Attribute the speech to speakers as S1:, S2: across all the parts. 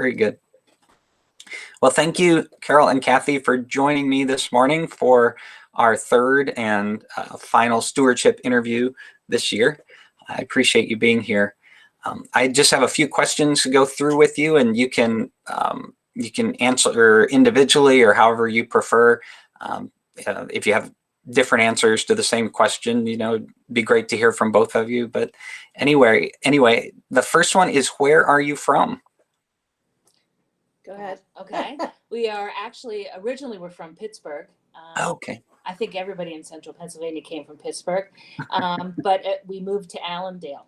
S1: Very good. Well, thank you, Carol and Kathi, for joining me this morning for our third and final stewardship interview this year. I appreciate you being here. I just have a few questions to go through with you, and you can answer individually or however you prefer. If you have different answers to the same question, it'd be great to hear from both of you. But anyway, the first one is, where are you from?
S2: Go ahead.
S3: Okay. We are actually, originally we're from Pittsburgh.
S1: Okay.
S3: I think everybody in central Pennsylvania came from Pittsburgh. But we moved to Allendale.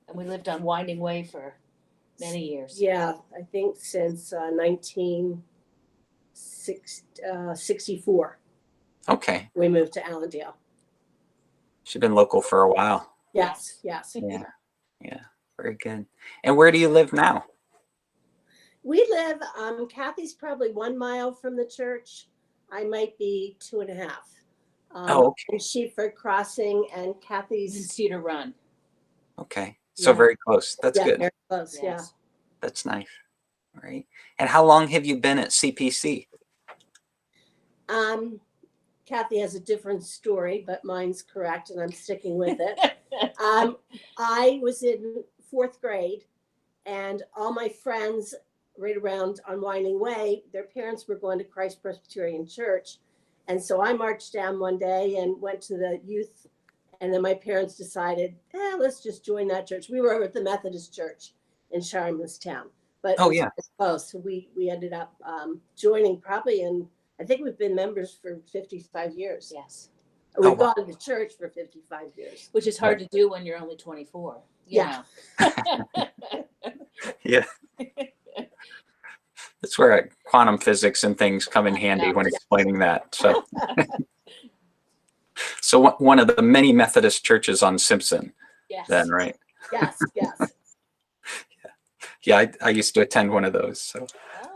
S3: And we lived on Winding Way for many years.
S2: Yeah, I think since 1964.
S1: Okay.
S2: We moved to Allendale.
S1: She's been local for a while.
S2: Yes.
S1: Yeah. Very good. And where do you live now?
S2: We live, Kathy's probably 1 mile from the church. I might be 2.5.
S1: Okay.
S2: And Sheepford Crossing, and
S3: In
S2: Kathy's.
S3: Cedar Run.
S1: Okay. So
S2: Yeah.
S1: very close. That's good.
S2: Very close,
S3: Yes.
S1: That's nice. All right. And how long have you been at CPC?
S2: yeah. Kathy has a different story, but mine's correct, and I'm sticking with it. I was in 4th grade, and all my friends right around on Winding Way, their parents were going to Christ Presbyterian Church. And so I marched down one day and went to the youth. And then my parents decided, let's just join that church. We were over at the Methodist Church in Charlestown. But
S1: Oh, yeah.
S2: It was close. So we ended up joining probably I think we've been members for 55 years.
S3: Yes.
S2: We've
S1: wow.
S2: gone to church for 55 years.
S3: Which is hard to do when you're only 24.
S2: Yeah.
S1: Yeah. That's where quantum physics and things come in handy when explaining that. So one of the many Methodist churches on Simpson,
S3: Yes.
S1: then, right?
S2: Yes.
S1: Yeah, I used to attend one of those. So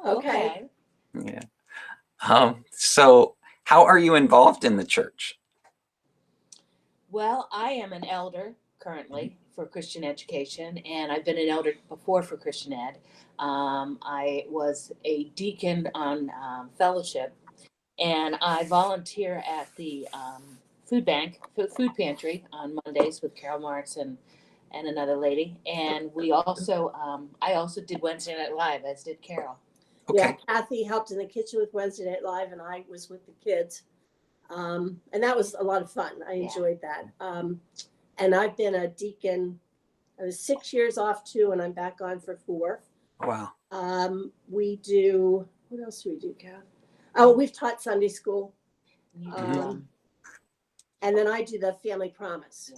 S3: Oh, okay.
S1: yeah. So how are you involved in the church?
S3: Well, I am an elder currently for Christian education, and I've been an elder before for Christian ed. I was a deacon on fellowship, and I volunteer at the food pantry on Mondays with Carol Martz and another lady. And we also, I also did Wednesday Night Live, as did Carol.
S1: Okay.
S2: Yeah, Kathy helped in the kitchen with Wednesday Night Live, and I was with the kids. And that was a lot of fun. I enjoyed that. And I've been a deacon. I was 6 years off too, and I'm back on for 4.
S1: Wow.
S2: We do, what else do we do, Kath? Oh, we've taught Sunday school. And then I do the Family Promise,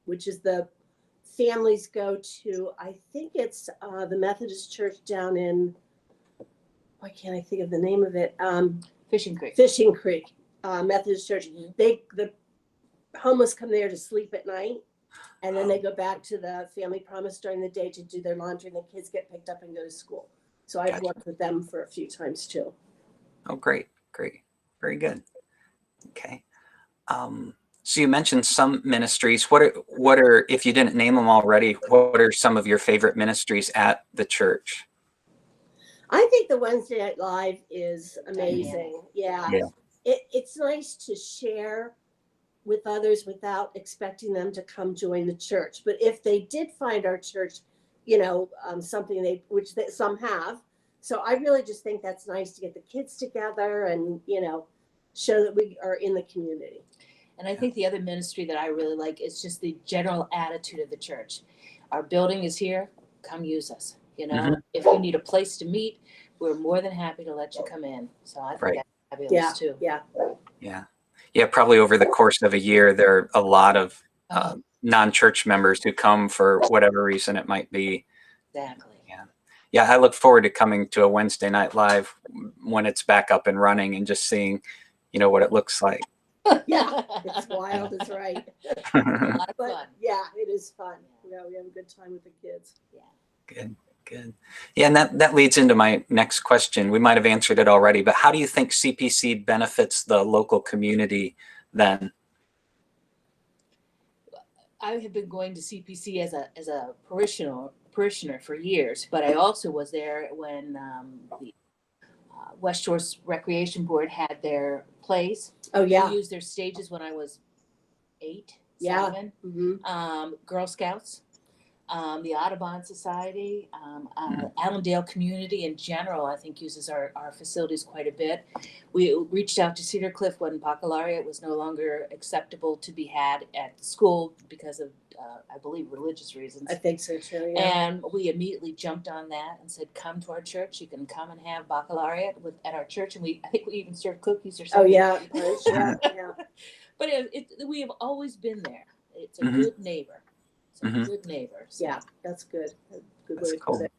S2: which is the families go to, I think it's the Methodist Church down in, why can't I think of the name of it?
S3: Fishing Creek.
S2: Fishing Creek Methodist Church. The homeless come there to sleep at night, and then they go back to the Family Promise during the day to do their laundry, and the kids get picked up and go to school. So I've worked with them for a few times too.
S1: Oh, great. Very good. Okay. So you mentioned some ministries. What are, if you didn't name them already, what are some of your favorite ministries at the church?
S2: I think the Wednesday Night Live is amazing. Yeah. It's nice to share with others without expecting them to come join the church. But if they did find our church, something which some have. So I really just think that's nice to get the kids together and, show that we are in the community.
S3: And I think the other ministry that I really like is just the general attitude of the church. Our building is here. Come use us. If you need a place to meet, we're more than happy to let you come in. So I think that's fabulous too.
S1: Yeah. Probably over the course of a year, there are a lot of non-church members who come for whatever reason it might be.
S3: Exactly.
S1: Yeah. I look forward to coming to a Wednesday Night Live when it's back up and running and just seeing, what it looks like.
S2: Yeah, it's wild. It's right.
S3: A lot of fun.
S2: Yeah, it is fun. We have a good time with the kids.
S3: Yeah.
S1: Good. Yeah, and that leads into my next question. We might have answered it already, but how do you think CPC benefits the local community then?
S3: I have been going to CPC as a parishioner parishioner for years, but I also was there when the West Shores Recreation Board had their plays.
S2: Oh, yeah.
S3: We used their stages when I was 8,
S2: Yeah.
S3: 7.
S2: Mm-hmm.
S3: Girl Scouts, the Audubon Society, Allendale community in general, I think uses our facilities quite a bit. We reached out to Cedar Cliff when baccalaureate was no longer acceptable to be had at the school because of, I believe, religious reasons.
S2: I think so too. Yeah.
S3: And we immediately jumped on that and said, "Come to our church. You can come and have baccalaureate at our church." And I think we even served cookies or
S2: Oh
S3: something.
S2: yeah. Yeah. Yeah.
S3: But we have always been there. It's a
S1: Mhm.
S3: good neighbor. It's a
S1: Mhm.
S3: good neighbor. So.
S2: Yeah. That's good. Good
S1: That's
S2: way to
S1: cool.
S2: put it.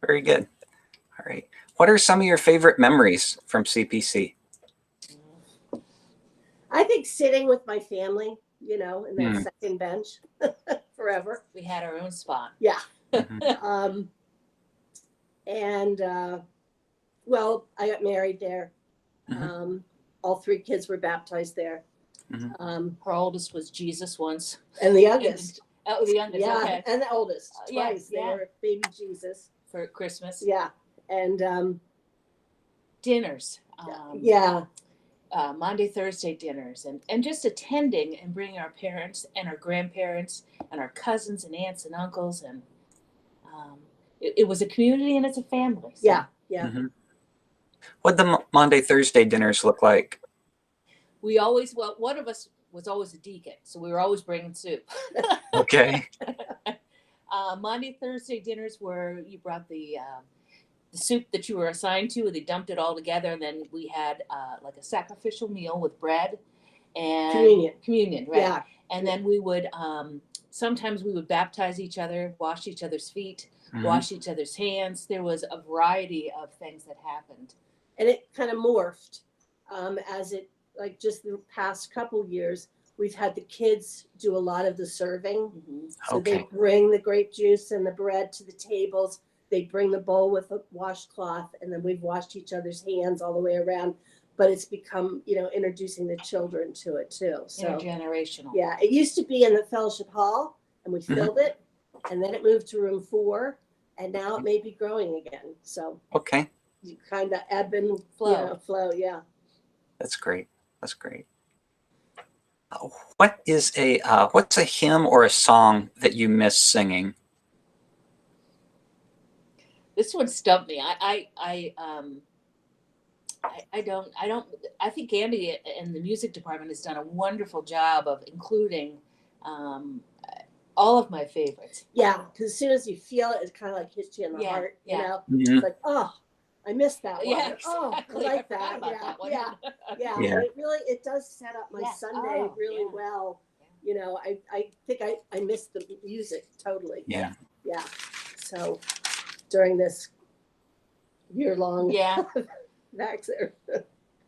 S1: Very good. All right. What are some of your favorite memories from CPC?
S2: I think sitting with my family, in that
S1: Hmm.
S2: second bench forever.
S3: We had our own spot.
S2: Yeah.
S1: Mhm.
S2: And well, I got married there.
S1: Mhm.
S2: All 3 kids were baptized there.
S1: Mhm.
S3: Her oldest was Jesus once.
S2: And the youngest.
S3: Oh, the youngest.
S2: Yeah.
S3: Okay.
S2: And the oldest.
S3: Yeah,
S2: Twice.
S3: yeah.
S2: They were baby Jesus.
S3: For Christmas.
S2: Yeah. And
S3: Dinners.
S2: yeah.
S3: Monday, Thursday dinners, and just attending and bringing our parents and our grandparents and our cousins and aunts and uncles, and it was a community and it's a family. So.
S2: Yeah. Yeah.
S1: Mhm. What the Monday, Thursday dinners look like?
S3: We always, one of us was always a deacon, so we were always bringing soup.
S1: Okay.
S3: Monday, Thursday dinners where you brought the soup that you were assigned to, and they dumped it all together, and then we had like a sacrificial meal with bread and communion, right?
S2: Yeah.
S3: And then we would sometimes we would baptize each other, wash each other's feet,
S1: Mhm.
S3: wash each other's hands. There was a variety of things that happened.
S2: And it kind of morphed as it, like, just the past couple years, we've had the kids do a lot of the serving.
S3: Mm-hmm.
S2: So they
S1: Okay.
S2: bring the grape juice and the bread to the tables. They bring the bowl with a washcloth, and then we've washed each other's hands all the way around. But it's become, introducing the children to it too. So
S3: Intergenerational.
S2: yeah, it used to be in the fellowship hall, and we
S1: Mhm.
S2: filled it, and then it moved to room 4, and now it may be growing again. So
S1: Okay.
S2: you kind of ebb and
S3: Flow.
S2: flow. Yeah.
S1: That's great. That's great. What's a hymn or a song that you miss singing?
S3: This one stumped me. I think Andy and the music department has done a wonderful job of including all of my favorites.
S2: Yeah, because as soon as you feel it, it kind of like hits you in the
S3: Yeah,
S2: heart.
S3: yeah.
S1: Mhm.
S2: It's like, oh, I missed that one.
S3: Yeah,
S2: Oh,
S3: exactly.
S2: I like
S3: forgot
S2: that.
S3: about
S2: Yeah,
S3: that one.
S2: yeah.
S1: Yeah.
S2: It does set up my
S3: Yeah.
S2: Sunday
S3: Oh,
S2: really
S3: yeah.
S2: well. I think I missed the music totally.
S1: Yeah.
S2: Yeah. So during this year-long
S3: Yeah.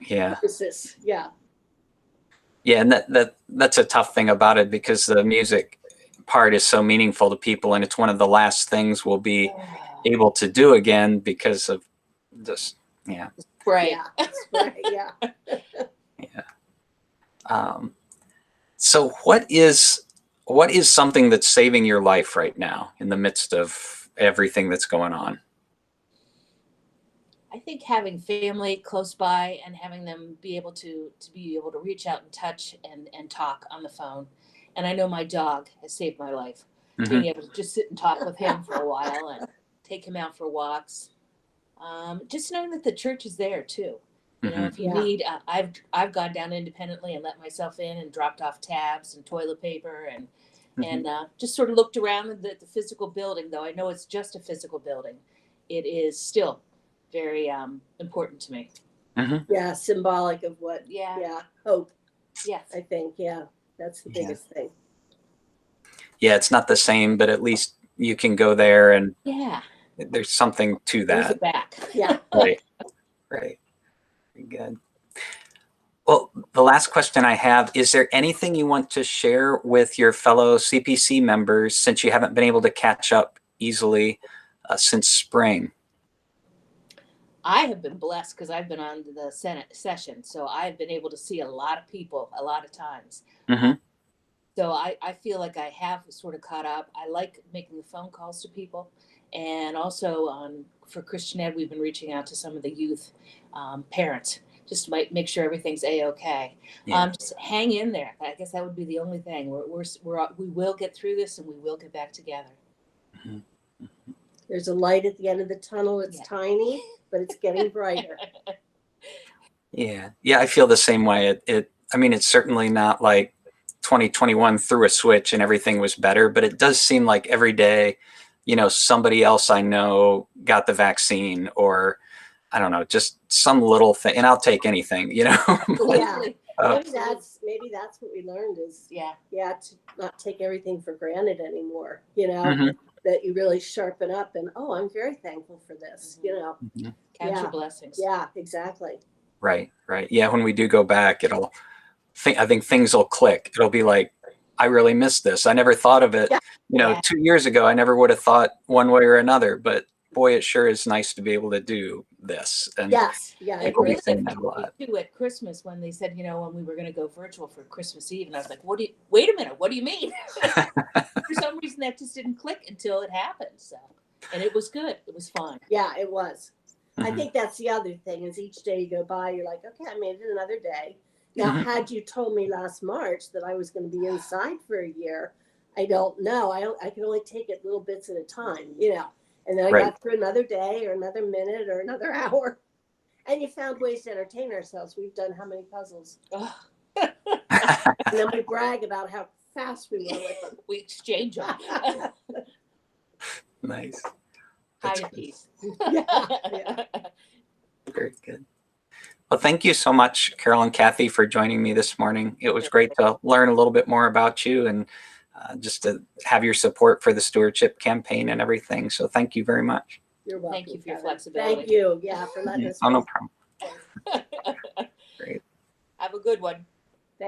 S1: Yeah.
S2: crisis, yeah.
S1: Yeah. And that's a tough thing about it, because the music part is so meaningful to people, and it's one of the last things we'll be able to do again because of this. Yeah.
S3: Right.
S2: Yeah. Right. Yeah.
S1: Yeah. So what is something that's saving your life right now in the midst of everything that's going on?
S3: I think having family close by and having them be able to reach out and touch and talk on the phone. And I know my dog has saved my life.
S1: Mhm.
S3: Being able to just sit and talk with him for a while and take him out for walks. Just knowing that the church is there too.
S1: Mhm.
S3: If you need, I've gone down independently and let myself in and dropped off tabs and toilet paper and just sort of looked around at the physical building. Though I know it's just a physical building, it is still very important to me.
S1: Mhm.
S2: Yeah. Symbolic of what?
S3: Yeah.
S2: Yeah. Hope.
S3: Yes.
S2: I think. Yeah. That's the biggest thing.
S1: Yeah, it's not the same, but at least you can go there, and
S3: Yeah.
S1: there's something to
S3: Brings
S1: that.
S3: it back.
S2: Yeah.
S1: Right. Right. Very good. Well, the last question I have, is there anything you want to share with your fellow CPC members, since you haven't been able to catch up easily since spring?
S3: I have been blessed because I've been on the Senate session, so I've been able to see a lot of people a lot of times.
S1: Mhm.
S3: So I feel like I have sort of caught up. I like making the phone calls to people. And also for Christian Ed, we've been reaching out to some of the youth parents just to make sure everything's A-okay.
S1: Yeah.
S3: Just hang in there. I guess that would be the only thing. We will get through this and we will get back together.
S1: Mhm.
S2: There's a light at the end of the tunnel. It's
S3: Yeah.
S2: tiny, but it's getting brighter.
S1: Yeah. Yeah. I feel the same way. I mean, it's certainly not like 2021 threw a switch and everything was better, but it does seem like every day, somebody else I know got the vaccine, or I don't know, just some little thing, and I'll take anything,
S3: Absolutely.
S2: Maybe that's what we learned is
S3: Yeah.
S2: to not take everything for granted anymore.
S1: Mhm.
S2: That you really sharpen up and I'm very thankful for this.
S1: Mhm.
S3: Count
S2: Yeah.
S3: your blessings.
S2: Yeah, exactly.
S1: Right. Yeah. When we do go back, I think things will click. It'll be like, I really missed this. I never thought of it.
S3: Yeah.
S1: 2 years ago, I never would have thought one way or another, but boy, it sure is nice to be able to do this. And
S2: Yes. Yeah.
S1: I
S3: It
S1: think we'll be
S3: really
S1: seeing that a
S3: affected me
S1: lot.
S3: too at Christmas when they said, when we were going to go virtual for Christmas Eve, and I was like, wait a minute, what do you mean? For some reason that just didn't click until it happened. So, and it was good. It was fun.
S2: Yeah, it was. I
S1: Mhm.
S2: think that's the other thing is each day you go by, you're like, okay, I made it another day. Now,
S1: Mhm.
S2: had you told me last March that I was going to be inside for a year, I don't know. I can only take it little bits at a time, And then I
S1: Right.
S2: got through another day or another minute or another hour. And you found ways to entertain ourselves. We've done how many puzzles?
S3: Ugh.
S2: And then we brag about how fast we were with them.
S3: We exchange them.
S1: Nice.
S3: Hide
S1: That's
S3: a
S1: good.
S3: piece.
S2: Yeah.
S1: Very good. Well, thank you so much, Carol and Kathi, for joining me this morning. It was great to learn a little bit more about you and just to have your support for the stewardship campaign and everything. So thank you very much.
S2: You're welcome.
S3: Thank you for your
S2: Kevin.
S3: flexibility.
S2: Thank you. Yeah, for letting us.
S1: Oh, no
S2: raise-
S1: problem. Great.
S3: Have a good one.